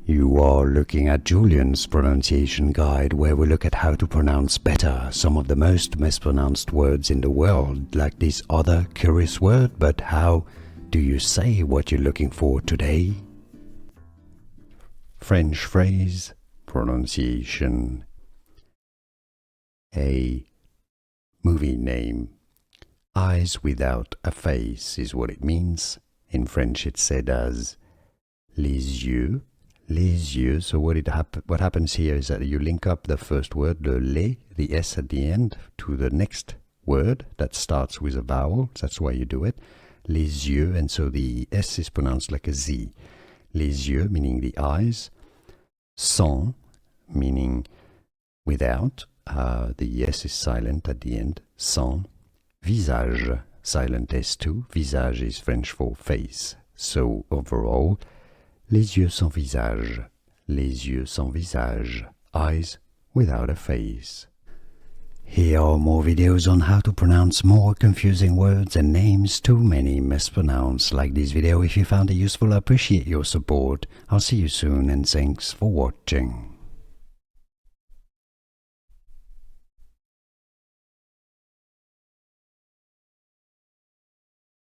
You are looking at Julian's pronunciation guide, where we look at how to pronounce better some of the most mispronounced words in the world, like this other curious word. But how do you say what you're looking for today? French phrase, pronunciation. A movie name. Eyes without a face is what it means. In French it's said as les yeux. Les yeux. So what happens here is that you link up the first word, the les, the s at the end, to the next word that starts with a vowel. That's why you do it. Les yeux, and so the s is pronounced like a z. Les yeux, meaning the eyes. Sans, meaning without. The s is silent at the end. Sans. Visage, silent s2. Visage is French for face. So overall, les yeux sans visage. Les yeux sans visage. Eyes without a face. Here are more videos on how to pronounce more confusing words and names too many mispronounced. Like this video if you found it useful. I appreciate your support. I'll see you soon and thanks for watching.